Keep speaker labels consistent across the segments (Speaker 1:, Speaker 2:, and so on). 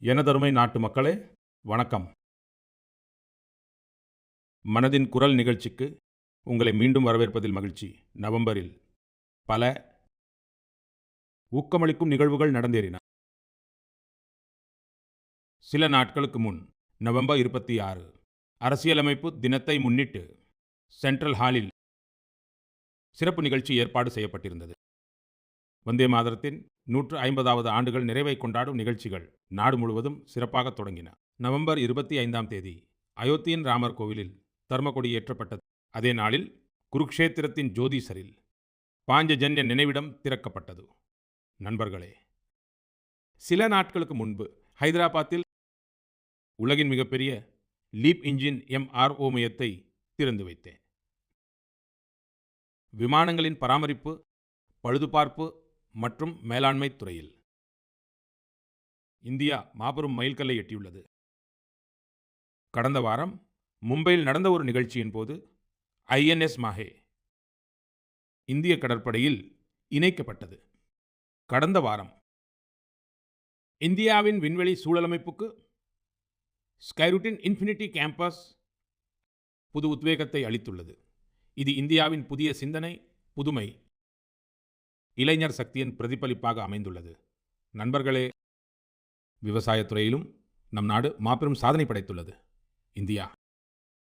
Speaker 1: எனதருமை நாட்டு மக்களே, வணக்கம். மனதின் குரல் நிகழ்ச்சிக்கு உங்களை மீண்டும் வரவேற்பதில் மகிழ்ச்சி. நவம்பரில் பல ஊக்கமளிக்கும் நிகழ்வுகள் நடந்தேறின. சில நாட்களுக்கு முன் நவம்பர் 26 அரசியலமைப்பு தினத்தை முன்னிட்டு சென்ட்ரல் ஹாலில் சிறப்பு நிகழ்ச்சி ஏற்பாடு செய்யப்பட்டிருந்தது. வந்தே மாதரத்தின் 150வது ஆண்டுகள் நிறைவை கொண்டாடும் நிகழ்ச்சிகள் நாடு முழுவதும் சிறப்பாக தொடங்கின. நவம்பர் 25ஆம் தேதி அயோத்தியின் ராமர் கோவிலில் தர்மகொடி ஏற்றப்பட்டது. அதே நாளில் குருக்ஷேத்திரத்தின் ஜோதிசரில் பாஞ்சஜன்ய நினைவிடம் திறக்கப்பட்டது. நண்பர்களே, சில நாட்களுக்கு முன்பு ஹைதராபாத்தில் உலகின் மிகப்பெரிய லீப் இன்ஜின் MRO மையத்தை திறந்து வைத்தேன். விமானங்களின் பராமரிப்பு, பழுதுபார்ப்பு மற்றும் மேலாண்மை துறையில் இந்தியா மாபெரும் மைல்கல்லை எட்டியுள்ளது. கடந்த வாரம் மும்பையில் நடந்த ஒரு நிகழ்ச்சியின் போது INS மாஹே இந்திய கடற்படையில் இணைக்கப்பட்டது. கடந்த வாரம் இந்தியாவின் விண்வெளி சூழலமைப்புக்கு ஸ்கைரூட்டின் இன்ஃபினிட்டி கேம்பஸ் புது உத்வேகத்தை அளித்துள்ளது. இது இந்தியாவின் புதிய சிந்தனை, புதுமை, இளைஞர் சக்தியின் பிரதிபலிப்பாக அமைந்துள்ளது. நண்பர்களே, விவசாயத்துறையிலும் நம் நாடு மாபெரும் சாதனை படைத்துள்ளது. இந்தியா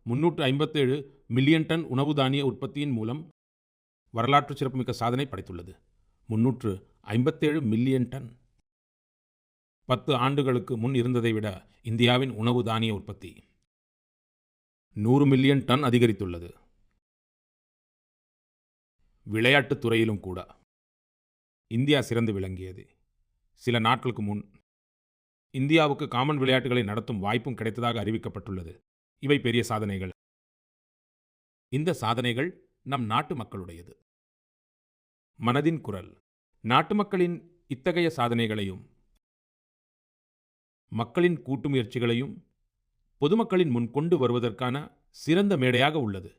Speaker 1: 357 மில்லியன் டன் உணவு தானிய உற்பத்தியின் மூலம் வரலாற்று சிறப்புமிக்க சாதனை படைத்துள்ளது. 357 மில்லியன் டன். 10 ஆண்டுகளுக்கு முன் இருந்ததை விட இந்தியாவின் உணவு தானிய உற்பத்தி 100 மில்லியன் டன் அதிகரித்துள்ளது. விளையாட்டுத் துறையிலும் கூட இந்தியா சிறந்து விளங்கியது. சில நாட்களுக்கு முன் இந்தியாவுக்கு காமன் விளையாட்டுகளை நடத்தும் வாய்ப்பும் கிடைத்ததாக அறிவிக்கப்பட்டுள்ளது. இவை பெரிய சாதனைகள். இந்த சாதனைகள் நம் நாட்டு மக்களுடையது. மனதின் குரல் நாட்டு மக்களின் இத்தகைய சாதனைகளையும் மக்களின் கூட்டு முயற்சிகளையும் பொதுமக்களின் முன் கொண்டு வருவதற்கான சிறந்த மேடையாக உள்ளது.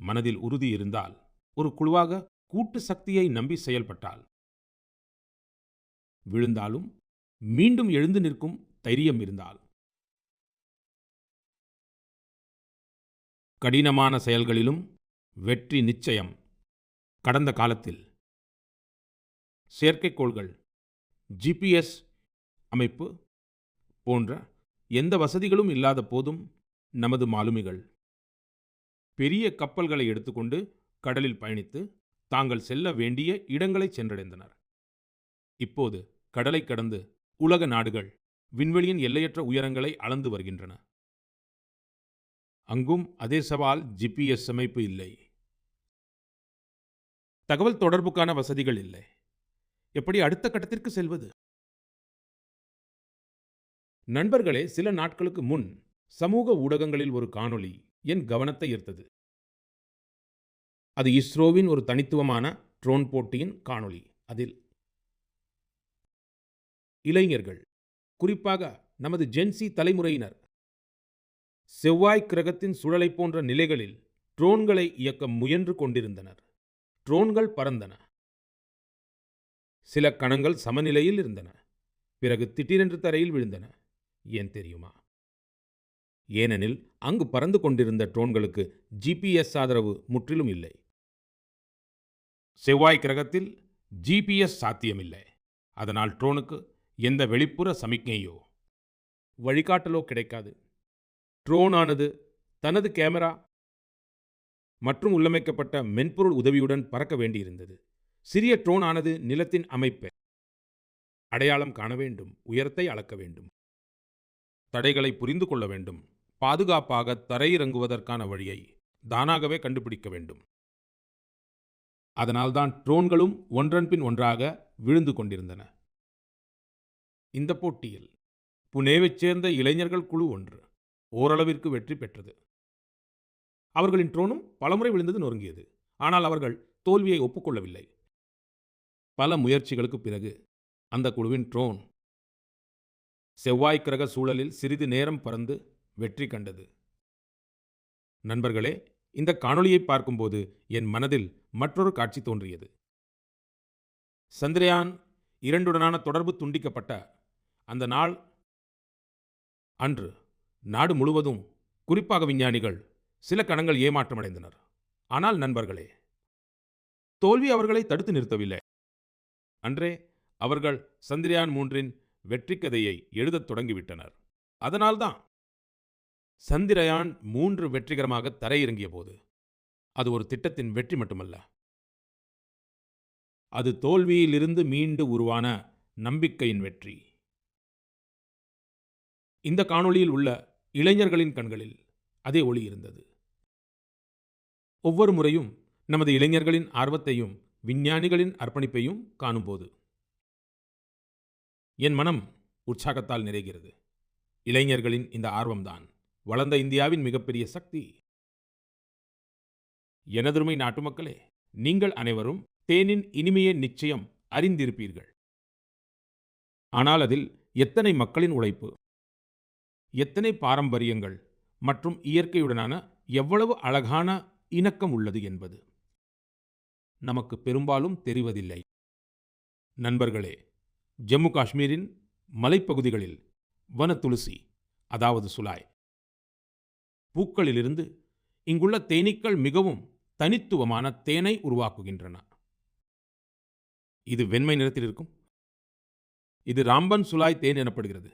Speaker 1: மனதில் உறுதி இருந்தால், ஒரு குழுவாக கூட்டு சக்தியை நம்பி செயல்பட்டால், விழுந்தாலும் மீண்டும் எழுந்து நிற்கும் தைரியம் இருந்தால், கடினமான செயல்களிலும் வெற்றி நிச்சயம். கடந்த காலத்தில் செயற்கைக்கோள்கள், GPS அமைப்பு போன்ற எந்த வசதிகளும் இல்லாத போதும் நமது மாலுமிகள் பெரிய கப்பல்களை எடுத்துக்கொண்டு கடலில் பயணித்து தாங்கள் செல்ல வேண்டிய இடங்களை சென்றடைந்தனர். இப்போது கடலை கடந்து உலக நாடுகள் விண்வெளியின் எல்லையற்ற உயரங்களை அளந்து வருகின்றன. அங்கும் அதே சவால். GPS அமைப்பு இல்லை, தகவல் தொடர்புக்கான வசதிகள் இல்லை. எப்படி அடுத்த கட்டத்திற்கு செல்வது? நண்பர்களே, சில நாட்களுக்கு முன் சமூக ஊடகங்களில் ஒரு காணொளி என் கவனத்தை ஈர்த்தது. அது இஸ்ரோவின் ஒரு தனித்துவமான ட்ரோன் போட்டியின் காணொளி. அதில் இளைஞர்கள், குறிப்பாக நமது ஜென்சி தலைமுறையினர், செவ்வாய் கிரகத்தின் சுழலை போன்ற நிலைகளில் ட்ரோன்களை இயக்க முயன்று கொண்டிருந்தனர். ட்ரோன்கள் பறந்தன. சில கணங்கள் சமநிலையில் இருந்தன. பிறகு திடீரென்று தரையில் விழுந்தன. ஏன் தெரியுமா? ஏனெனில் அங்கு பறந்து கொண்டிருந்த ட்ரோன்களுக்கு GPS ஆதரவு முற்றிலும் இல்லை. செவ்வாய் கிரகத்தில் GPS சாத்தியமில்லை. அதனால் ட்ரோனுக்கு எந்த வெளிப்புற சமிக்ஞையோ வழிகாட்டலோ கிடைக்காது. ட்ரோன் ஆனது தனது கேமரா மற்றும் உள்ளமைக்கப்பட்ட மென்பொருள் உதவியுடன் பறக்க வேண்டியிருந்தது. சிறிய ட்ரோன் ஆனது நிலத்தின் அமைப்பை அடையாளம் காண வேண்டும், உயரத்தை அளக்க வேண்டும், தடைகளை புரிந்து கொள்ள வேண்டும், பாதுகாப்பாக தரையிறங்குவதற்கான வழியை தானாகவே கண்டுபிடிக்க வேண்டும். அதனால்தான் ட்ரோன்களும் ஒன்றன் பின் ஒன்றாக விழுந்து கொண்டிருந்தன. இந்த போட்டியில் புனேவைச் சேர்ந்த இளைஞர்கள் குழு ஒன்று ஓரளவிற்கு வெற்றி பெற்றது. அவர்களின் ட்ரோனும் பலமுறை விழுந்தது, நொறுங்கியது. ஆனால் அவர்கள் தோல்வியை ஒப்புக்கொள்ளவில்லை. பல முயற்சிகளுக்கு பிறகு அந்த குழுவின் ட்ரோன் செவ்வாய் கிரக சூழலில் சிறிது நேரம் பறந்து வெற்றி கண்டது. நண்பர்களே, இந்த காணொளியை பார்க்கும்போது என் மனதில் மற்றொரு காட்சி தோன்றியது. சந்திரயான் 2உடனான தொடர்பு துண்டிக்கப்பட்ட அந்த நாள் அன்று நாடு முழுவதும், குறிப்பாக விஞ்ஞானிகள், சில கணங்கள் ஏமாற்றமடைந்தனர். ஆனால் நண்பர்களே, தோல்வி அவர்களை தடுத்து நிறுத்தவில்லை. அன்றே அவர்கள் சந்திரயான் 3இன் வெற்றி கதையை எழுதத் தொடங்கிவிட்டனர். அதனால்தான் சந்திரயான் 3 வெற்றிகரமாக தரையிறங்கிய போது அது ஒரு திட்டத்தின் வெற்றி மட்டுமல்ல, அது தோல்வியிலிருந்து மீண்டு உருவான நம்பிக்கையின் வெற்றி. இந்த காணொளியில் உள்ள இளைஞர்களின் கண்களில் அதே ஒளி இருந்தது. ஒவ்வொரு முறையும் நமது இளைஞர்களின் ஆர்வத்தையும் விஞ்ஞானிகளின் அர்ப்பணிப்பையும் காணும்போது என் மனம் உற்சாகத்தால் நிறைகிறது. இளைஞர்களின் இந்த ஆர்வம்தான் வளர்ந்த இந்தியாவின் மிகப்பெரிய சக்தி. எனதருமை நாட்டுமக்களே, நீங்கள் அனைவரும் தேனின் இனிமையை நிச்சயம் அறிந்திருப்பீர்கள். ஆனால் அதில் எத்தனை மக்களின் உழைப்பு, எத்தனை பாரம்பரியங்கள் மற்றும் இயற்கையுடனான எவ்வளவு அழகான இணக்கம் உள்ளது என்பது நமக்கு பெரும்பாலும் தெரிவதில்லை. நண்பர்களே, ஜம்மு காஷ்மீரின் மலைப்பகுதிகளில் வன துளசி, அதாவது சுலாய் பூக்களிலிருந்து இங்குள்ள தேனீக்கள் மிகவும் தனித்துவமான தேனை உருவாக்குகின்றன. இது வெண்மை நிறத்தில் இருக்கும். இது ராம்பன் சுலாய் தேன் எனப்படுகிறது.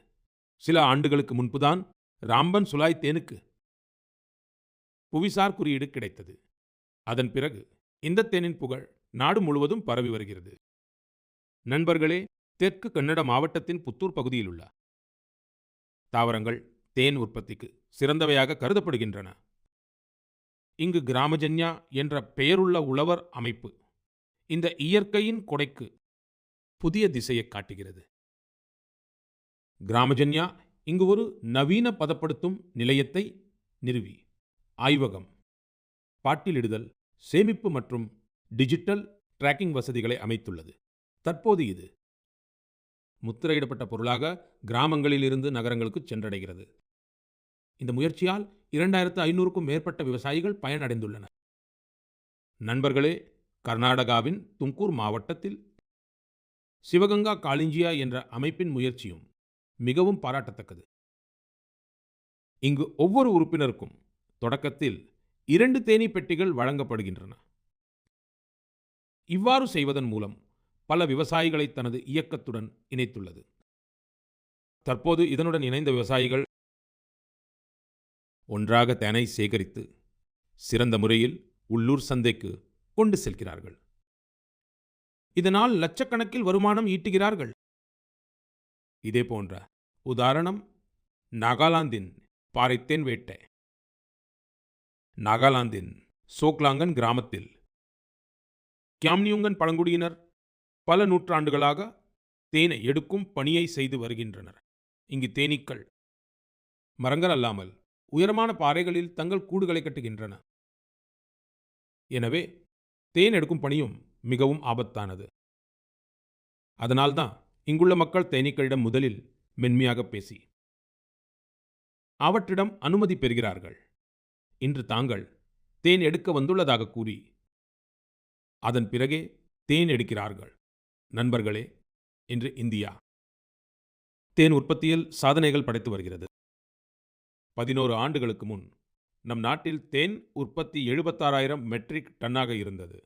Speaker 1: சில ஆண்டுகளுக்கு முன்புதான் ராம்பன் சுலாய் தேனுக்கு புவிசார் குறியீடு கிடைத்தது. அதன் பிறகு இந்த தேனின் புகழ் நாடு முழுவதும் பரவி வருகிறது. நண்பர்களே, தெற்கு கன்னட மாவட்டத்தின் புத்தூர் பகுதியில் உள்ள தாவரங்கள் தேன் உற்பத்திக்கு சிறந்தவையாக கருதப்படுகின்றன. இங்கு கிராமஜன்யா என்ற பெயருள்ள உழவர் அமைப்பு இந்த இயற்கையின் கொடைக்கு புதிய திசையை காட்டுகிறது. கிராமஜன்யா இங்கு ஒரு நவீன பதப்படுத்தும் நிலையத்தை நிறுவி ஆய்வகம், பாட்டிலிடுதல், சேமிப்பு மற்றும் டிஜிட்டல் டிராக்கிங் வசதிகளை அமைத்துள்ளது. தற்போது இது முத்திரையிடப்பட்ட பொருளாக கிராமங்களில் இருந்து நகரங்களுக்கு சென்றடைகிறது. இந்த முயற்சியால் 2500க்கும் மேற்பட்ட விவசாயிகள் பயனடைந்துள்ளனர். நண்பர்களே, கர்நாடகாவின் தும்கூர் மாவட்டத்தில் சிவகங்கா காளிஞ்சியா என்ற அமைப்பின் முயற்சியும் மிகவும் பாராட்டத்தக்கது. இங்கு ஒவ்வொரு உறுப்பினருக்கும் தொடக்கத்தில் 2 தேனீ பெட்டிகள் வழங்கப்படுகின்றன. இவ்வாறு செய்வதன் மூலம் பல விவசாயிகளை தனது இயக்கத்துடன் இணைத்துள்ளது. தற்போது இதனுடன் இணைந்த விவசாயிகள் ஒன்றாக தேனை சேகரித்து சிறந்த முறையில் உள்ளூர் சந்தைக்கு கொண்டு செல்கிறார்கள். இதனால் லட்சக்கணக்கில் வருமானம் ஈட்டுகிறார்கள். இதே போன்ற உதாரணம் நாகாலாந்தின் பாறைத்தேன் வேட்டை. நாகாலாந்தின் சோக்லாங்கன் கிராமத்தில் கியாம்னியுங்கன் பழங்குடியினர் பல நூற்றாண்டுகளாக தேனை எடுக்கும் பணியை செய்து வருகின்றனர். இங்கு தேனீக்கள் மரங்கள் அல்லாமல் உயரமான பாறைகளில் தங்கள் கூடுகளை கட்டுகின்றன. எனவே தேன் எடுக்கும் பணியும் மிகவும் ஆபத்தானது. அதனால்தான் இங்குள்ள மக்கள் தேனீக்களிடம் முதலில் மென்மையாக பேசி அவற்றிடம் அனுமதி பெறுகிறார்கள். இன்று தாங்கள் தேன் எடுக்க வந்துள்ளதாக கூறி அதன் பிறகே தேன் எடுக்கிறார்கள். நண்பர்களே, இன்று இந்தியா தேன் உற்பத்தியில் சாதனைகள் படைத்து வருகிறது. 11 ஆண்டுகளுக்கு முன் நம் நாட்டில் தேன் உற்பத்தி 76,000 மெட்ரிக் டன்னாக இருந்தது.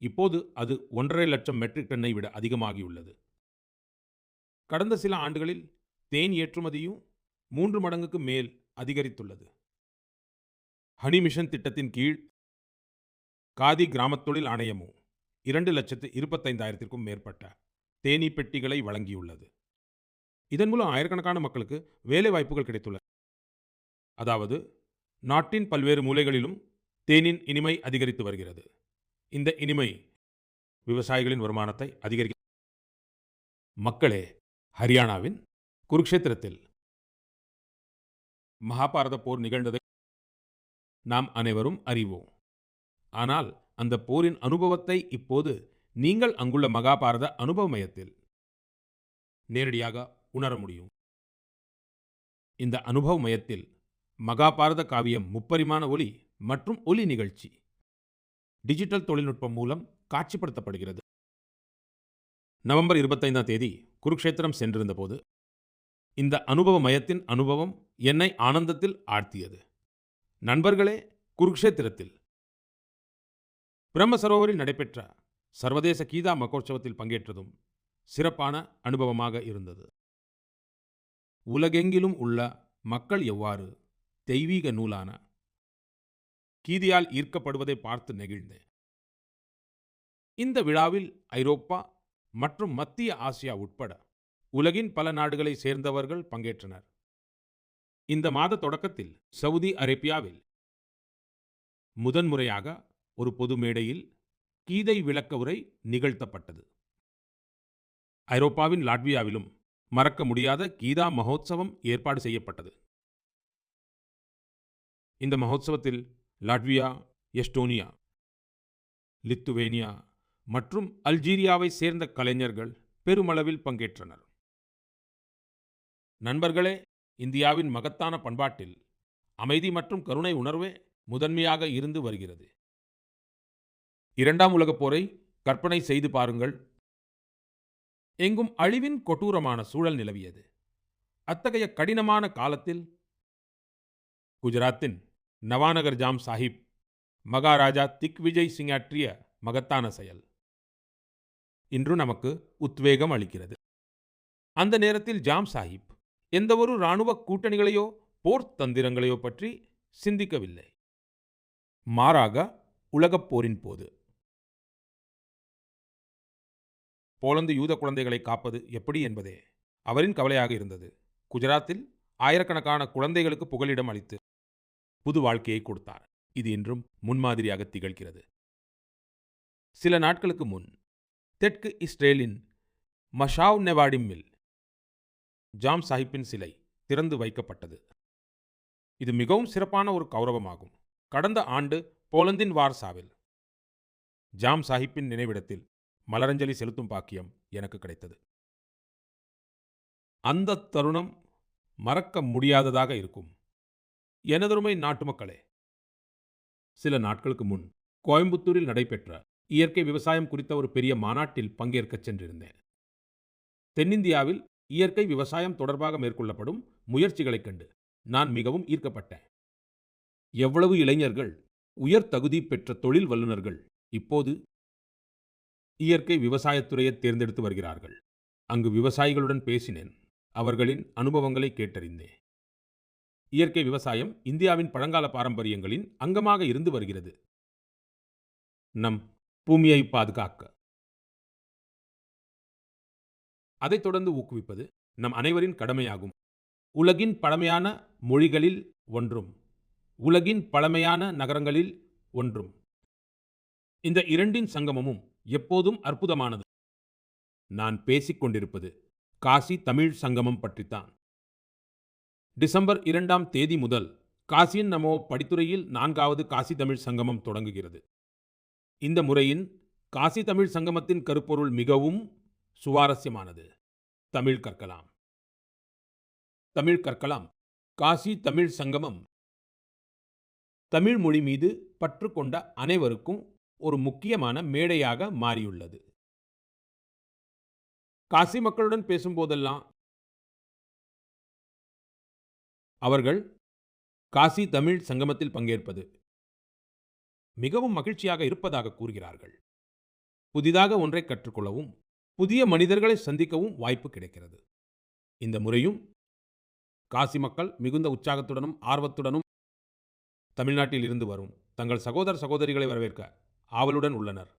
Speaker 1: இப்போது அது 1,50,000 லட்சம் மெட்ரிக் டன்னை விட அதிகமாகியுள்ளது. கடந்த சில ஆண்டுகளில் தேன் ஏற்றுமதியும் 3 மடங்குக்கு மேல் அதிகரித்துள்ளது. ஹனி மிஷன் திட்டத்தின் கீழ் காதி கிராமத் தொழில் ஆணையமும் 2,25,000க்கும் மேற்பட்ட தேனீ பெட்டிகளை வழங்கியுள்ளது. இதன் மூலம் ஆயிரக்கணக்கான மக்களுக்கு வேலை வாய்ப்புகள் கிடைத்துள்ளன. அதாவது நாட்டின் பல்வேறு மூலைகளிலும் தேனின் இனிமை அதிகரித்து வருகிறது. இந்த இனிமை விவசாயிகளின் வருமானத்தை அதிகரிக்க. மக்களே, ஹரியானாவின் குருக்ஷேத்திரத்தில் மகாபாரத போர் நிகழ்ந்ததை நாம் அனைவரும் அறிவோம். ஆனால் அந்த போரின் அனுபவத்தை இப்போது நீங்கள் அங்குள்ள மகாபாரத அனுபவ மையத்தில் நேரடியாக உணர முடியும். இந்த அனுபவ மையத்தில் மகாபாரத காவியம் முப்பரிமாண ஒலி மற்றும் ஒலி நிகழ்ச்சி டிஜிட்டல் தொழில்நுட்பம் மூலம் காட்சிப்படுத்தப்படுகிறது. நவம்பர் 25ஆம் தேதி குருக்ஷேத்திரம் சென்றிருந்த போது இந்த அனுபவ மையத்தின் அனுபவம் என்னை ஆனந்தத்தில் ஆழ்த்தியது. நண்பர்களே, குருக்ஷேத்திரத்தில் பிரம்மசரோவரில் நடைபெற்ற சர்வதேச கீதா மகோற்சவத்தில் பங்கேற்றதும் சிறப்பான அனுபவமாக இருந்தது. உலகெங்கிலும் உள்ள மக்கள் எவ்வாறு தெய்வீக நூலான கீதையால் ஈர்க்கப்படுவதை பார்த்து நெகிழ்ந்தேன். இந்த விழாவில் ஐரோப்பா மற்றும் மத்திய ஆசியா உட்பட உலகின் பல நாடுகளை சேர்ந்தவர்கள் பங்கேற்றனர். இந்த மாத தொடக்கத்தில் சவுதி அரேபியாவில் முதன்முறையாக ஒரு பொது மேடையில் கீதை விளக்க உரை நிகழ்த்தப்பட்டது. ஐரோப்பாவின் லாட்வியாவிலும் மறக்க முடியாத கீதா மகோத்சவம் ஏற்பாடு செய்யப்பட்டது. இந்த மகோத்சவத்தில் லாட்வியா, எஸ்டோனியா, லித்துவேனியா மற்றும் அல்ஜீரியாவை சேர்ந்த கலைஞர்கள் பெருமளவில் பங்கேற்றனர். நண்பர்களே, இந்தியாவின் மகத்தான பண்பாட்டில் அமைதி மற்றும் கருணை உணர்வே முதன்மையாக இருந்து வருகிறது. 2ஆம் உலகப் போரை கற்பனை செய்து பாருங்கள். எங்கும் அழிவின் கொடூரமான சூழல் நிலவியது. அத்தகைய கடினமான காலத்தில் குஜராத்தின் நவாநகர் ஜாம் சாஹிப் மகாராஜா திக்விஜய் சிங் ஆற்றிய மகத்தான செயல் இன்று நமக்கு உத்வேகம் அளிக்கிறது. அந்த நேரத்தில் ஜாம் சாஹிப் எந்தவொரு இராணுவ கூட்டணிகளையோ போர் தந்திரங்களையோ பற்றி சிந்திக்கவில்லை. மாறாக உலகப் போரின் போது போலந்து யூத குழந்தைகளை காப்பது எப்படி என்பதே அவரின் கவலையாக இருந்தது. குஜராத்தில் ஆயிரக்கணக்கான குழந்தைகளுக்கு புகலிடம் அளித்து புது வாழ்க்கையை கொடுத்தார். இது இன்றும் முன்மாதிரியாக திகழ்கிறது. சில நாட்களுக்கு முன் தெற்கு இஸ்ரேலின் மஷாவ் நெவாடிமில் ஜாம் சாஹிப்பின் சிலை திறந்து வைக்கப்பட்டது. இது மிகவும் சிறப்பான ஒரு கௌரவமாகும். கடந்த ஆண்டு போலந்தின் வார்சாவில் ஜாம் சாஹிப்பின் நினைவிடத்தில் மலரஞ்சலி செலுத்தும் பாக்கியம் எனக்கு கிடைத்தது. அந்த தருணம் மறக்க முடியாததாக இருக்கும். எனதருமை நாட்டு மக்களே, சில நாட்களுக்கு முன் கோயம்புத்தூரில் நடைபெற்ற இயற்கை விவசாயம் குறித்த ஒரு பெரிய மாநாட்டில் பங்கேற்கச் சென்றிருந்தேன். தென்னிந்தியாவில் இயற்கை விவசாயம் தொடர்பாக மேற்கொள்ளப்படும் முயற்சிகளைக் கண்டு நான் மிகவும் ஈர்க்கப்பட்டேன். எவ்வளவு இளைஞர்கள், உயர் தகுதி பெற்ற தொழில் வல்லுநர்கள் இப்போது இயற்கை விவசாயத்துறையை தேர்ந்தெடுத்து வருகிறார்கள். அங்கு விவசாயிகளுடன் பேசினேன். அவர்களின் அனுபவங்களை கேட்டறிந்தேன். இயற்கை விவசாயம் இந்தியாவின் பழங்கால பாரம்பரியங்களின் அங்கமாக இருந்து வருகிறது. நம் பூமியை பாதுகாக்க அதைத் தொடர்ந்து ஊக்குவிப்பது நம் அனைவரின் கடமையாகும். உலகின் பழமையான மொழிகளில் ஒன்றும் உலகின் பழமையான நகரங்களில் ஒன்றும் இந்த இரண்டின் சங்கமமும் எப்போதும் அற்புதமானது. நான் பேசிக் கொண்டிருப்பது காசி தமிழ் சங்கமம் பற்றித்தான். டிசம்பர் 2ஆம் தேதி முதல் காசியின் நமோ படித்துறையில் 4வது காசி தமிழ் சங்கமம் தொடங்குகிறது. இந்த முறையின் காசி தமிழ் சங்கமத்தின் கருப்பொருள் மிகவும் சுவாரஸ்யமானது. தமிழ் கற்கலாம். தமிழ் கற்கலாம். காசி தமிழ் சங்கமம் தமிழ் மொழி மீது பற்று கொண்ட அனைவருக்கும் ஒரு முக்கியமான மேடையாக மாறியுள்ளது. காசி மக்களுடன் பேசும்போதெல்லாம் அவர்கள் காசி தமிழ் சங்கமத்தில் பங்கேற்பது மிகவும் மகிழ்ச்சியாக இருப்பதாக கூறுகிறார்கள். புதிதாக ஒன்றை கற்றுக்கொள்ளவும் புதிய மனிதர்களை சந்திக்கவும் வாய்ப்பு கிடைக்கிறது. இந்த முறையும் காசி மக்கள் மிகுந்த உற்சாகத்துடனும் ஆர்வத்துடனும் தமிழ்நாட்டில் இருந்து வரும் தங்கள் சகோதர சகோதரிகளை வரவேற்க ஆவலுடன் உள்ளனர்.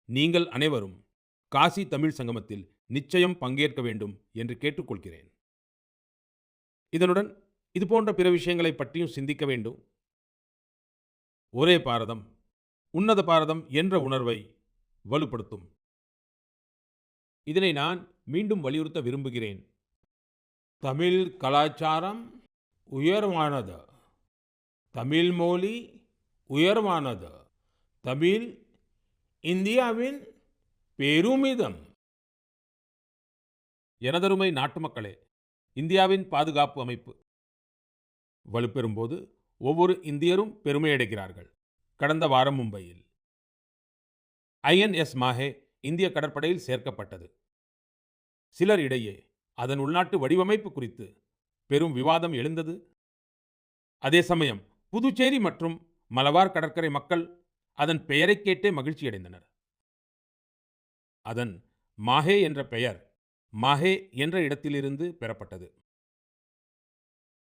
Speaker 1: நீங்கள் அனைவரும் காசி தமிழ் சங்கமத்தில் நிச்சயம் பங்கேற்க வேண்டும் என்று கேட்டுக்கொள்கிறேன். இதனுடன் இதுபோன்ற பிற விஷயங்களை பற்றியும் சிந்திக்க வேண்டும். ஒரே பாரதம், உன்னத பாரதம் என்ற உணர்வை வலுப்படுத்தும். இதனை நான் மீண்டும் வலியுறுத்த விரும்புகிறேன். தமிழ் கலாச்சாரம் உயர்வானது. தமிழ் மொழி உயர்வானது. தமிழ் இந்தியாவின் பெருமிதம். எனதருமை நாட்டு மக்களே, இந்தியாவின் பாதுகாப்பு அமைப்பு வலுப்பெறும்போது ஒவ்வொரு இந்தியரும் பெருமையடைகிறார்கள். கடந்த வாரம் மும்பையில் ஐஎன்எஸ் மாஹே இந்திய கடற்படையில் சேர்க்கப்பட்டது. சிலர் இடையே அதன் உள்நாட்டு வடிவமைப்பு குறித்து பெரும் விவாதம் எழுந்தது. அதே சமயம் புதுச்சேரி மற்றும் மலபார் கடற்கரை மக்கள் அதன் பெயரை கேட்டே மகிழ்ச்சியடைந்தனர். அதன் மாஹே என்ற பெயர் மாஹே என்ற இடத்திலிருந்து பெறப்பட்டது.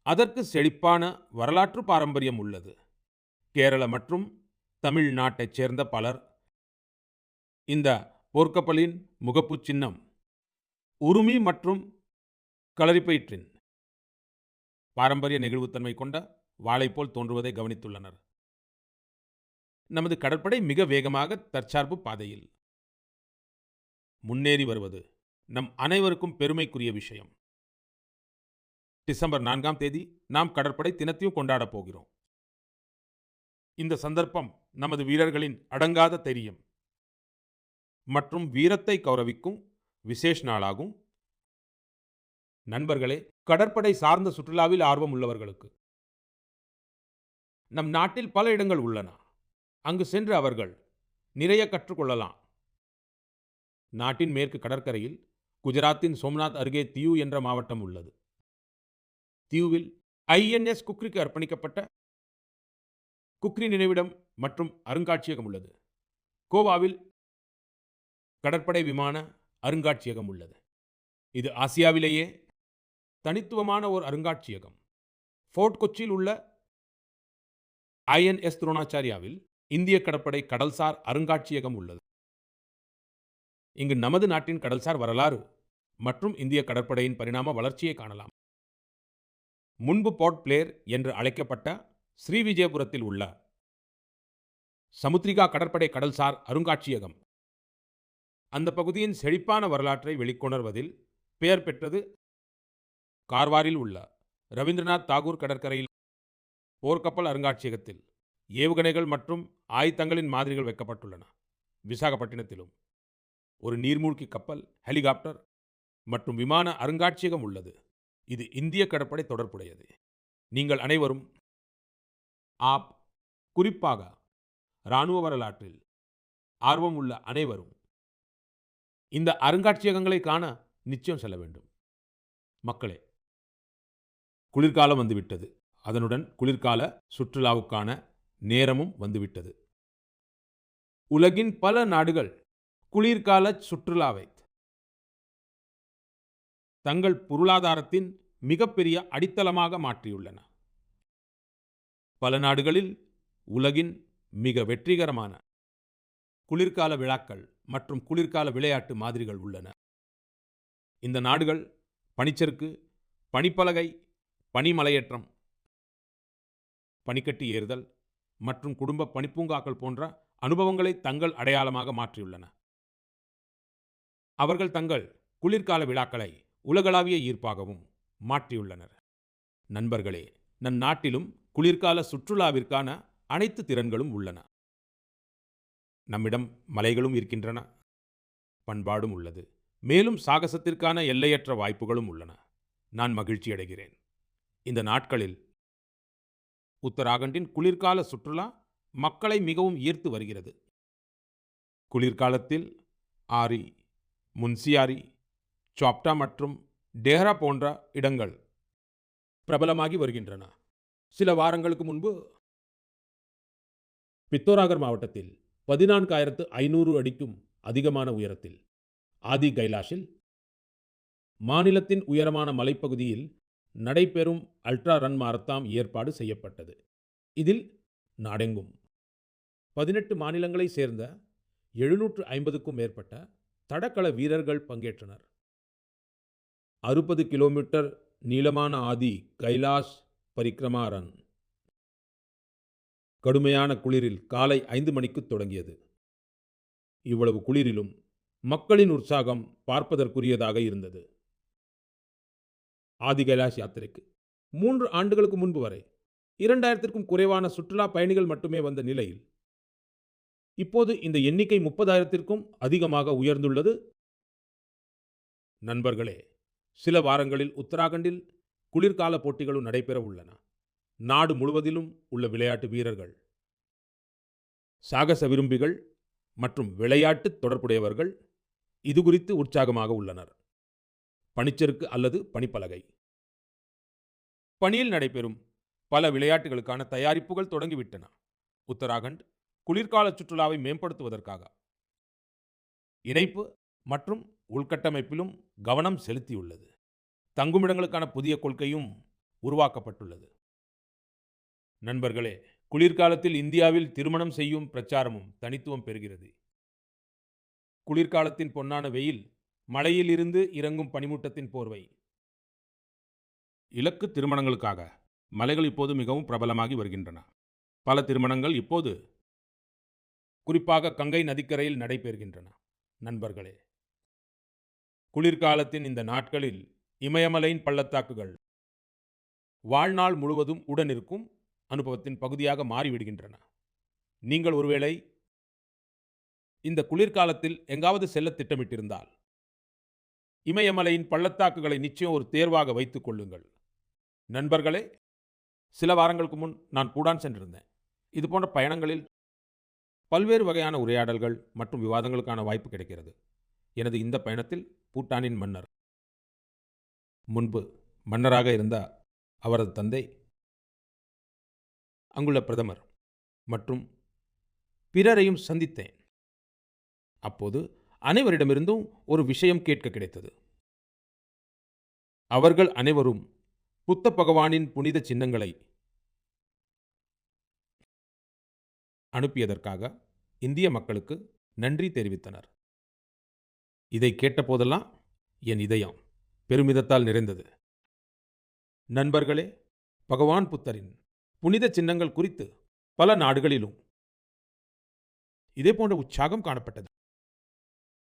Speaker 1: அதற்கு செழிப்பான வரலாற்று பாரம்பரியம் உள்ளது. கேரள மற்றும் தமிழ்நாட்டைச் சேர்ந்த பலர் இந்த போர்க்கப்பலின் முகப்புச் சின்னம் உருமி மற்றும் களரிப்பயிற்றின் பாரம்பரிய நெகிழ்வுத்தன்மை கொண்ட வாளை போல் தோன்றுவதை கவனித்துள்ளனர். நமது கடற்படை மிக வேகமாக தற்சார்பு பாதையில் முன்னேறி வருவது நம் அனைவருக்கும் பெருமைக்குரிய விஷயம். டிசம்பர் 4ஆம் தேதி நாம் கடற்படை தினத்தையும் கொண்டாடப் போகிறோம். இந்த சந்தர்ப்பம் நமது வீரர்களின் அடங்காத தைரியம் மற்றும் வீரத்தை கௌரவிக்கும் விசேஷ நாளாகும். நண்பர்களே, கடற்படை சார்ந்த சுற்றுலாவில் ஆர்வம் உள்ளவர்களுக்கு நம் நாட்டில் பல இடங்கள் உள்ளன. அங்கு சென்று அவர்கள் நிறைய கற்றுக்கொள்ளலாம். நாட்டின் மேற்கு கடற்கரையில் குஜராத்தின் சோம்நாத் அருகே தியூ என்ற மாவட்டம் உள்ளது. தியூவில் ஐஎன்எஸ் குக்ரிக்கு அர்ப்பணிக்கப்பட்ட குக்ரி நினைவிடம் மற்றும் அருங்காட்சியகம் உள்ளது. கோவாவில் கடற்படை விமான அருங்காட்சியகம் உள்ளது. இது ஆசியாவிலேயே தனித்துவமான ஒரு அருங்காட்சியகம். ஃபோர்ட் கொச்சியில் உள்ள ஐஎன்எஸ் துரோணாச்சாரியாவில் இந்திய கடற்படை கடல்சார் அருங்காட்சியகம் உள்ளது. இங்கு நமது நாட்டின் கடல்சார் வரலாறு மற்றும் இந்திய கடற்படையின் பரிணாம வளர்ச்சியை காணலாம். முன்பு போர்ட் பிளேர் என்று அழைக்கப்பட்ட ஸ்ரீவிஜயபுரத்தில் உள்ள சமுத்ரிகா கடற்படை கடல்சார் அருங்காட்சியகம் அந்த பகுதியின் செழிப்பான வரலாற்றை வெளிக்கொணர்வதில் பெயர் பெற்றது. கார்வாரில் உள்ள ரவீந்திரநாத் தாகூர் கடற்கரையில் போர்க்கப்பல் அருங்காட்சியகத்தில் ஏவுகணைகள் மற்றும் ஆயுதங்களின் மாதிரிகள் வைக்கப்பட்டுள்ளன. விசாகப்பட்டினத்திலும் ஒரு நீர்மூழ்கி கப்பல், ஹெலிகாப்டர் மற்றும் விமான அருங்காட்சியகம் உள்ளது. இது இந்திய கடற்படை தொடர்புடையது. நீங்கள் அனைவரும் குறிப்பாக இராணுவ வரலாற்றில் ஆர்வம் உள்ள அனைவரும் இந்த அருங்காட்சியகங்களை காண நிச்சயம் செல்ல வேண்டும். மக்களே, குளிர்காலம் வந்துவிட்டது. அதனுடன் குளிர்கால சுற்றுலாவுக்கான நேரமும் வந்துவிட்டது. உலகின் பல நாடுகள் குளிர்கால சுற்றுலாவை தங்கள் பொருளாதாரத்தின் மிகப்பெரிய அடித்தளமாக மாற்றியுள்ளன. பல நாடுகளில் உலகின் மிக வெற்றிகரமான குளிர்கால விழாக்கள் மற்றும் குளிர்கால விளையாட்டு மாதிரிகள் உள்ளன. இந்த நாடுகள் பனிச்சறுக்கு, பனிப்பலகை, பனிமலையேற்றம், பனிக்கட்டி ஏறுதல் மற்றும் குடும்ப பனிப்பூங்காக்கள் போன்ற அனுபவங்களை தங்கள் அடையாளமாக மாற்றியுள்ளன. அவர்கள் தங்கள் குளிர்கால விழாக்களை உலகளாவிய ஈர்ப்பாகவும் மாற்றியுள்ளனர். நண்பர்களே, நம் நாட்டிலும் குளிர்கால சுற்றுலாவிற்கான அனைத்து திறன்களும் உள்ளன. நம்மிடம் மலைகளும் இருக்கின்றன, பண்பாடும் உள்ளது. மேலும் சாகசத்திற்கான எல்லையற்ற வாய்ப்புகளும் உள்ளன. நான் மகிழ்ச்சி அடைகிறேன். இந்த நாட்களில் உத்தராகண்டின் குளிர்கால சுற்றுலா மக்களை மிகவும் ஈர்த்து வருகிறது. குளிர்காலத்தில் ஆரி, முன்சியாரி, சாப்டா மற்றும் டேஹ்ரா போன்ற இடங்கள் பிரபலமாகி வருகின்றன. சில வாரங்களுக்கு முன்பு பித்தோராகர் மாவட்டத்தில் 14,500 அடிக்கும் அதிகமான உயரத்தில் ஆதி கைலாஷில் மாநிலத்தின் உயரமான மலைப்பகுதியில் நடைபெறும் அல்ட்ரா ரன் மாரத்தான் ஏற்பாடு செய்யப்பட்டது. இதில் நாடெங்கும் 18 மாநிலங்களைச் சேர்ந்த 750க்கும் மேற்பட்ட தடகள வீரர்கள் பங்கேற்றனர். 60 கிலோமீட்டர் நீளமான ஆதி கைலாஷ் பரிக்ரமா ரன் கடுமையான குளிரில் காலை 5 மணிக்கு தொடங்கியது. இவ்வளவு குளிரிலும் மக்களின் உற்சாகம் பார்ப்பதற்குரியதாக இருந்தது. ஆதி கைலாஷ் யாத்திரைக்கு 3 ஆண்டுகளுக்கு முன்பு வரை 2000க்கும் குறைவான சுற்றுலா பயணிகள் மட்டுமே வந்த நிலையில் இப்போது இந்த எண்ணிக்கை 30,000க்கும் அதிகமாக உயர்ந்துள்ளது. நண்பர்களே, சில வாரங்களில் உத்தராகண்டில் குளிர்கால போட்டிகளும் நடைபெற உள்ளன. நாடு முழுவதிலும் உள்ள விளையாட்டு வீரர்கள், சாகச விரும்பிகள் மற்றும் விளையாட்டு தொடர்புடையவர்கள் இது குறித்து உற்சாகமாக உள்ளனர். பனிச்சறுக்கு அல்லது பனிப்பலகை. பனியில் நடைபெறும் பல விளையாட்டுகளுக்கான தயாரிப்புகள் தொடங்கிவிட்டன. உத்தராகண்ட் குளிர்கால சுற்றுலாவை மேம்படுத்துவதற்காக இணைப்பு மற்றும் உள்கட்டமைப்பிலும் கவனம் செலுத்தியுள்ளது. தங்குமிடங்களுக்கான புதிய கொள்கையும் உருவாக்கப்பட்டுள்ளது. நண்பர்களே, குளிர்காலத்தில் இந்தியாவில் திருமணம் செய்யும் பிரச்சாரமும் தனித்துவம் பெறுகிறது. குளிர்காலத்தின் பொன்னான வெயில், மலையில் இருந்து இறங்கும் பனிமூட்டத்தின் போர்வை. இலக்கு திருமணங்களுக்காக மலைகள் இப்போது மிகவும் பிரபலமாகி வருகின்றன. பல திருமணங்கள் இப்போது குறிப்பாக கங்கை நதிக்கரையில் நடைபெறுகின்றன. நண்பர்களே, குளிர்காலத்தின் இந்த நாட்களில் இமயமலையின் பள்ளத்தாக்குகள் வாழ்நாள் முழுவதும் உடனிருக்கும் அனுபவத்தின் பகுதியாக மாறிவிடுகின்றன. நீங்கள் ஒருவேளை இந்த குளிர்காலத்தில் எங்காவது செல்ல திட்டமிட்டிருந்தால் இமயமலையின் பள்ளத்தாக்குகளை நிச்சயம் ஒரு தேர்வாக வைத்துக் கொள்ளுங்கள். நண்பர்களே, சில வாரங்களுக்கு முன் நான் பூடான் சென்றிருந்தேன். இது போன்ற பயணங்களில் பல்வேறு வகையான உரையாடல்கள் மற்றும் விவாதங்களுக்கான வாய்ப்பு கிடைக்கிறது. எனது இந்த பயணத்தில் பூட்டானின் மன்னர், முன்பு மன்னராக இருந்த அவரது தந்தை, அங்குள்ள பிரதமர் மற்றும் பிறரையும் சந்தித்தேன். அப்போது அனைவரிடமிருந்தும் ஒரு விஷயம் கேட்க கிடைத்தது. அவர்கள் அனைவரும் புத்த பகவானின் புனித சின்னங்களை அனுப்பியதற்காக இந்திய மக்களுக்கு நன்றி தெரிவித்தனர். இதை கேட்டபோதெல்லாம் என் இதயம் பெருமிதத்தால் நிறைந்தது. நண்பர்களே, பகவான் புத்தரின் புனித சின்னங்கள் குறித்து பல நாடுகளிலும் இதேபோன்ற உற்சாகம் காணப்பட்டது.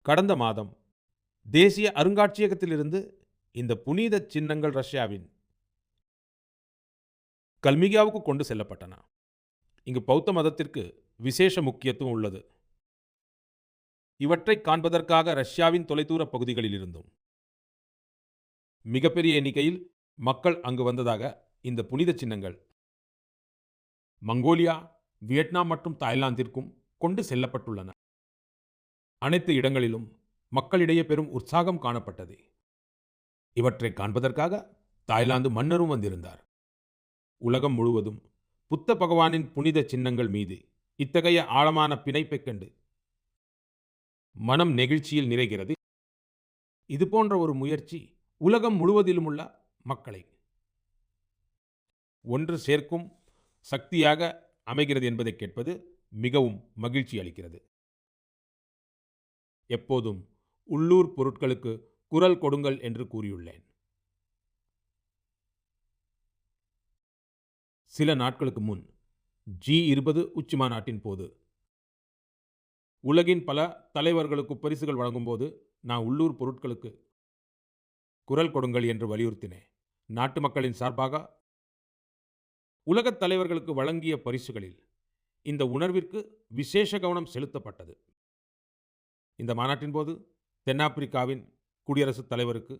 Speaker 1: கடந்த மாதம் தேசிய அருங்காட்சியகத்திலிருந்து இந்த புனித சின்னங்கள் ரஷ்யாவின் கல்மிகியாவுக்கு கொண்டு செல்லப்பட்டன. இங்கு பௌத்த மதத்திற்கு விசேஷ முக்கியத்துவம் உள்ளது. இவற்றை காண்பதற்காக ரஷ்யாவின் தொலைதூர பகுதிகளில் இருந்தும் மிகப்பெரிய எண்ணிக்கையில் மக்கள் அங்கு வந்ததாக இந்த புனித சின்னங்கள் மங்கோலியா, வியட்நாம் மற்றும் தாய்லாந்திற்கும் கொண்டு செல்லப்பட்டுள்ளன. அனைத்து இடங்களிலும் மக்களிடையே பெரும் உற்சாகம் காணப்பட்டது. இவற்றை காண்பதற்காக தாய்லாந்து மன்னரும் வந்திருந்தார். உலகம் முழுவதும் புத்த பகவானின் புனித சின்னங்கள் மீது இத்தகைய ஆழமான பிணைப்பைக் கண்டு மனம் நெகிழ்ச்சியில் நிறைகிறது. இதுபோன்ற ஒரு முயற்சி உலகம் முழுவதிலும் உள்ள மக்களை ஒன்று சேர்க்கும் சக்தியாக அமைகிறது என்பதை கேட்பது மிகவும் மகிழ்ச்சி அளிக்கிறது. எப்போதும் உள்ளூர் பொருட்களுக்கு குரல் கொடுங்கள் என்று கூறியுள்ளேன். சில நாட்களுக்கு முன் G20 உச்சிமாநாட்டின் போது உலகின் பல தலைவர்களுக்கு பரிசுகள் வழங்கும்போது நான் உள்ளூர் பொருட்களுக்கு குரல் கொடுங்கள் என்று வலியுறுத்தினேன். நாட்டு மக்களின் சார்பாக உலகத் தலைவர்களுக்கு வழங்கிய பரிசுகளில் இந்த உணர்விற்கு விசேஷ கவனம் செலுத்தப்பட்டது. இந்த மாநாட்டின் போது தென்னாப்பிரிக்காவின் குடியரசுத் தலைவருக்கு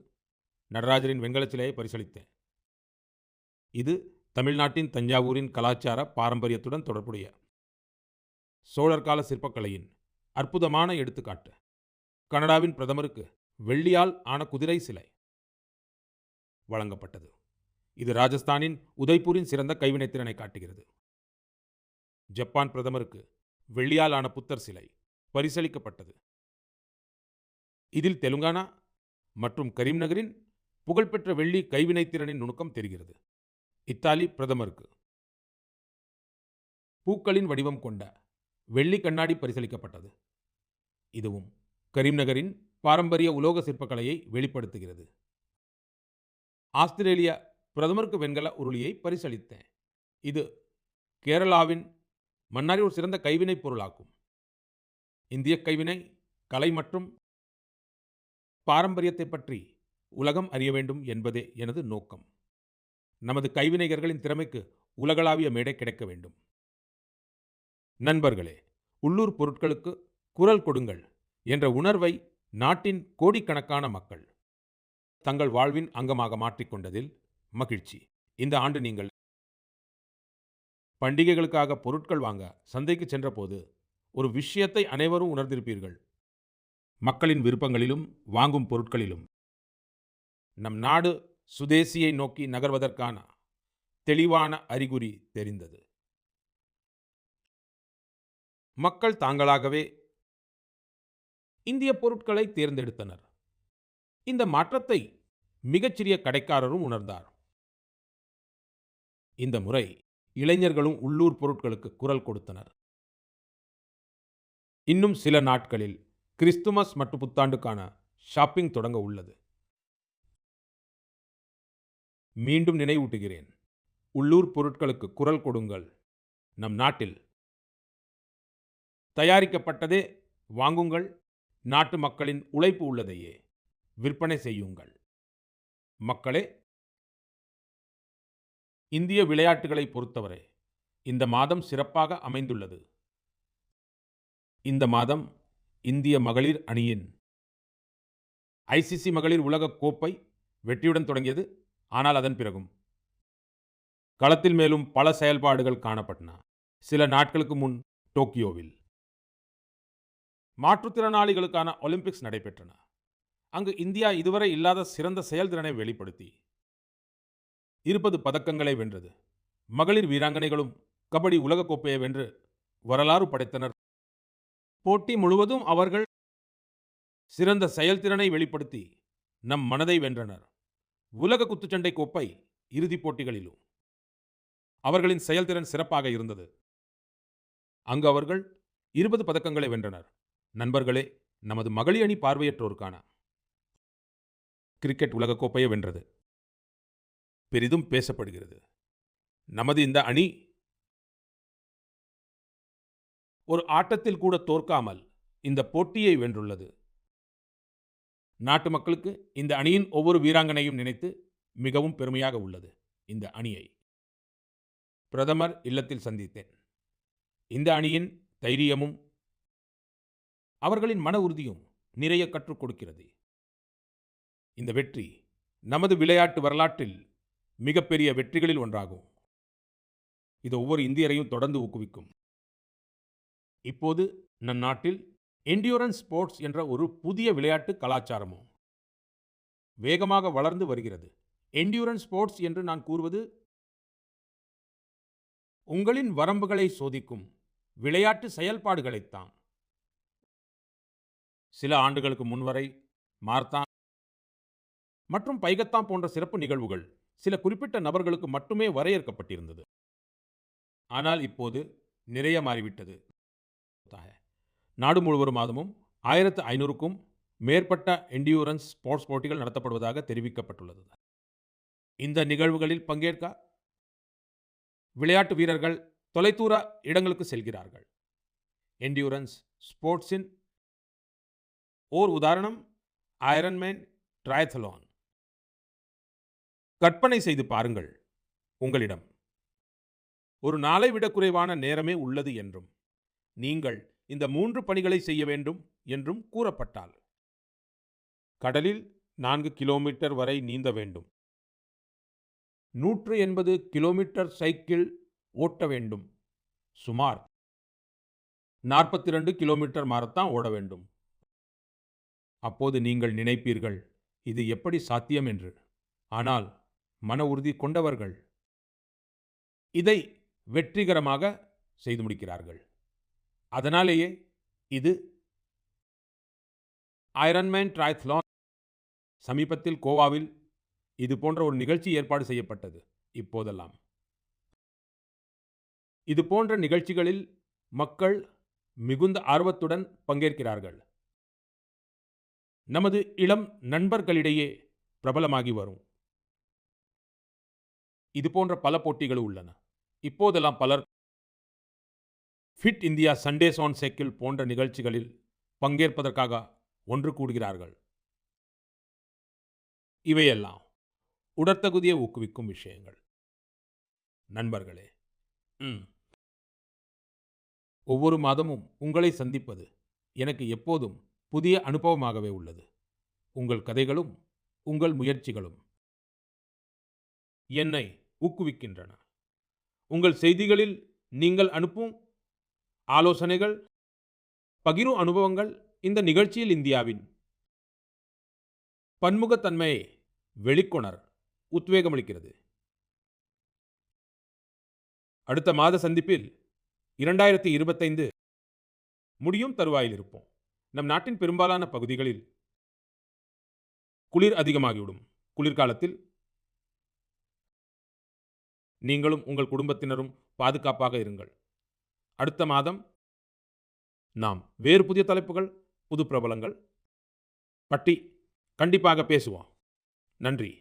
Speaker 1: நடராஜரின் வெண்கலச் சிலையை பரிசளித்தேன். இது தமிழ்நாட்டின் தஞ்சாவூரின் கலாச்சார பாரம்பரியத்துடன் தொடர்புடைய சோழர் கால சிற்பக்கலையின் அற்புதமான எடுத்துக்காட்டு. கனடாவின் பிரதமருக்கு வெள்ளியால் ஆன குதிரை சிலை வழங்கப்பட்டது. இது ராஜஸ்தானின் உதய்பூரின் சிறந்த கைவினைத்திறனை காட்டுகிறது. ஜப்பான் பிரதமருக்கு வெள்ளியால் ஆன புத்தர் சிலை பரிசளிக்கப்பட்டது. இதில் தெலுங்கானா மற்றும் கரீம்நகரின் புகழ்பெற்ற வெள்ளி கைவினைத்திறனின் நுணுக்கம் தெரிகிறது. இத்தாலி பிரதமருக்கு பூக்களின் வடிவம் கொண்ட வெள்ளி கண்ணாடி பரிசளிக்கப்பட்டது. இதுவும் கரீம்நகரின் பாரம்பரிய உலோக சிற்பக்கலையை வெளிப்படுத்துகிறது. ஆஸ்திரேலியா பிரதமருக்கு வெண்கல உருளியை பரிசளித்தேன். இது கேரளாவின் மன்னாரில் ஒரு சிறந்த கைவினைப் பொருளாகும். இந்திய கைவினை கலை மற்றும் பாரம்பரியத்தை பற்றி உலகம் அறிய வேண்டும் என்பதே எனது நோக்கம். நமது கைவினைஞர்களின் திறமைக்கு உலகளாவிய மேடை கிடைக்க வேண்டும். நண்பர்களே, உள்ளூர் பொருட்களுக்கு குரல் கொடுங்கள் என்ற உணர்வை நாட்டின் கோடிக்கணக்கான மக்கள் தங்கள் வாழ்வின் அங்கமாக மாற்றிக்கொண்டதில் மகிழ்ச்சி. இந்த ஆண்டு நீங்கள் பண்டிகைகளுக்காக பொருட்கள் வாங்க சந்தைக்கு சென்றபோது ஒரு விஷயத்தை அனைவரும் உணர்ந்திருப்பீர்கள். மக்களின் விருப்பங்களிலும் வாங்கும் பொருட்களிலும் நம் நாடு சுதேசியை நோக்கி நகர்வதற்கான தெளிவான அறிகுறி தெரிந்தது. மக்கள் தாங்களாகவே இந்திய பொருட்களை தேர்ந்தெடுத்தனர். இந்த மாற்றத்தை மிகச்சிறிய கடைக்காரரும் உணர்ந்தார். இந்த முறை இளைஞர்களும் உள்ளூர் பொருட்களுக்கு குரல் கொடுத்தனர். இன்னும் சில நாட்களில் கிறிஸ்துமஸ் மற்றும் புத்தாண்டுக்கான ஷாப்பிங் தொடங்க உள்ளது. மீண்டும் நினைவூட்டுகிறேன், உள்ளூர் பொருட்களுக்கு குரல் கொடுங்கள். நம் நாட்டில் தயாரிக்கப்பட்டதே வாங்குங்கள். நாட்டு மக்களின் உழைப்பு உள்ளதையே விற்பனை செய்யுங்கள். மக்களே, இந்திய விளையாட்டுகளை பொறுத்தவரை இந்த மாதம் சிறப்பாக அமைந்துள்ளது. இந்த மாதம் இந்திய மகளிர் அணியின் ஐசிசி மகளிர் உலக கோப்பை வெற்றியுடன் தொடங்கியது. ஆனால் அதன் பிறகும் களத்தில் மேலும் பல செயல்பாடுகள் காணப்பட்டன. சில நாட்களுக்கு முன் டோக்கியோவில் மாற்றுத்திறனாளிகளுக்கான ஒலிம்பிக்ஸ் நடைபெற்றன. அங்கு இந்தியா இதுவரை இல்லாத சிறந்த செயல்திறனை வெளிப்படுத்தி 20 பதக்கங்களை வென்றது. மகளிர் வீராங்கனைகளும் கபடி உலகக்கோப்பையை வென்று வரலாறு படைத்தனர். போட்டி முழுவதும் அவர்கள் சிறந்த செயல்திறனை வெளிப்படுத்தி நம் மனதை வென்றனர். உலக குத்துச்சண்டை கோப்பை இறுதிப் போட்டிகளிலும் அவர்களின் செயல்திறன் சிறப்பாக இருந்தது. அங்கு அவர்கள் 20 பதக்கங்களை வென்றனர். நண்பர்களே, நமது மகளிர் அணி பார்வையற்றோருக்கான கிரிக்கெட் உலகக்கோப்பையை வென்றது. பெரிதும் பேசப்படுகிறது. நமது இந்த அணி ஒரு ஆட்டத்தில் கூட தோற்காமல் இந்த போட்டியை வென்றுள்ளது. நாட்டு மக்களுக்கு இந்த அணியின் ஒவ்வொரு வீராங்கனையும் நினைத்து மிகவும் பெருமையாக உள்ளது. இந்த அணியை பிரதமர் இல்லத்தில் சந்தித்தேன். இந்த அணியின் தைரியமும் அவர்களின் மன உறுதியும் நிறைய கற்றுக் கொடுக்கிறது. இந்த வெற்றி நமது விளையாட்டு வரலாற்றில் மிகப்பெரிய வெற்றிகளில் ஒன்றாகும். இது ஒவ்வொரு இந்தியரையும் தொடர்ந்து ஊக்குவிக்கும். இப்போது நம் நாட்டில் என்டியூரன்ஸ் ஸ்போர்ட்ஸ் என்ற ஒரு புதிய விளையாட்டு கலாச்சாரமும் வேகமாக வளர்ந்து வருகிறது. என்டியூரன்ஸ் ஸ்போர்ட்ஸ் என்று நான் கூறுவது உங்களின் வரம்புகளை சோதிக்கும் விளையாட்டு செயல்பாடுகளைத்தான். சில ஆண்டுகளுக்கு முன்வரை மாரத்தான் மற்றும் பைகத்தான் போன்ற சிறப்பு நிகழ்வுகள் சில குறிப்பிட்ட நபர்களுக்கு மட்டுமே வரையறுக்கப்பட்டிருந்தது. ஆனால் இப்போது நிறைய மாறிவிட்டது. நாடு முழுவதும் மாதமும் 1500க்கும் மேற்பட்ட என்டியூரன்ஸ் ஸ்போர்ட்ஸ் போட்டிகள் நடத்தப்படுவதாக தெரிவிக்கப்பட்டுள்ளது. இந்த நிகழ்வுகளில் பங்கேற்க விளையாட்டு வீரர்கள் தொலைதூர இடங்களுக்கு செல்கிறார்கள். என்டியூரன்ஸ் ஸ்போர்ட்ஸின் ஓர் உதாரணம் ஐரன்மேன் ட்ரையத்லான். கற்பனை செய்து பாருங்கள், உங்களிடம் ஒரு நாளை விட குறைவான நேரமே உள்ளது என்றும் நீங்கள் இந்த 3 பணிகளை செய்ய வேண்டும் என்றும் கூறப்பட்டால், கடலில் 4 கிலோமீட்டர் வரை நீந்த வேண்டும், 180 கிலோமீட்டர் சைக்கிள் ஓட்ட வேண்டும், சுமார் 42 கிலோமீட்டர் மாரத்தான் ஓட வேண்டும். அப்போது நீங்கள் நினைப்பீர்கள், இது எப்படி சாத்தியம் என்று. ஆனால் மன உறுதி கொண்டவர்கள் இதை வெற்றிகரமாக செய்து முடிக்கிறார்கள். அதனாலேயே இது ஐரன்மேன் ட்ரையத்லான். சமீபத்தில் கோவாவில் இது போன்ற ஒரு நிகழ்ச்சி ஏற்பாடு செய்யப்பட்டது. இப்போதெல்லாம் இது போன்ற நிகழ்ச்சிகளில் மக்கள் மிகுந்த ஆர்வத்துடன் பங்கேற்கிறார்கள். நமது இளம் நண்பர்களிடையே பிரபலமாகி வரும் இது போன்ற பல போட்டிகள் உள்ளன. இப்போதெல்லாம் பலர் fit India Sundays on cycle போன்ற நிகழ்ச்சிகளில் பங்கேற்பதற்காக ஒன்று கூடுகிறார்கள். இவையெல்லாம் உடற்தகுதியை ஊக்குவிக்கும் விஷயங்கள். நண்பர்களே. ஒவ்வொரு மாதமும் உங்களை சந்திப்பது எனக்கு எப்போதும் புதிய அனுபவமாகவே உள்ளது. உங்கள் கதைகளும் உங்கள் முயற்சிகளும் என்னை ஊக்குவிக்கின்றன. உங்கள் செய்திகளில் நீங்கள் அனுப்பும் ஆலோசனைகள், பகிரும் அனுபவங்கள் இந்த நிகழ்ச்சியில் இந்தியாவின் பன்முகத்தன்மையை வெளிக்கொணர உத்வேகமளிக்கிறது. அடுத்த மாத சந்திப்பில் 2025 முடியும் தருவாயில் இருப்போம். நம் நாட்டின் பெரும்பாலான பகுதிகளில் குளிர் அதிகமாகிவிடும். குளிர்காலத்தில் நீங்களும் உங்கள் குடும்பத்தினரும் பாதுகாப்பாக இருங்கள். அடுத்த மாதம் நாம் வேறு புதிய தலைப்புகள், புது பிரபலங்கள் பற்றி கண்டிப்பாக பேசுவோம். நன்றி.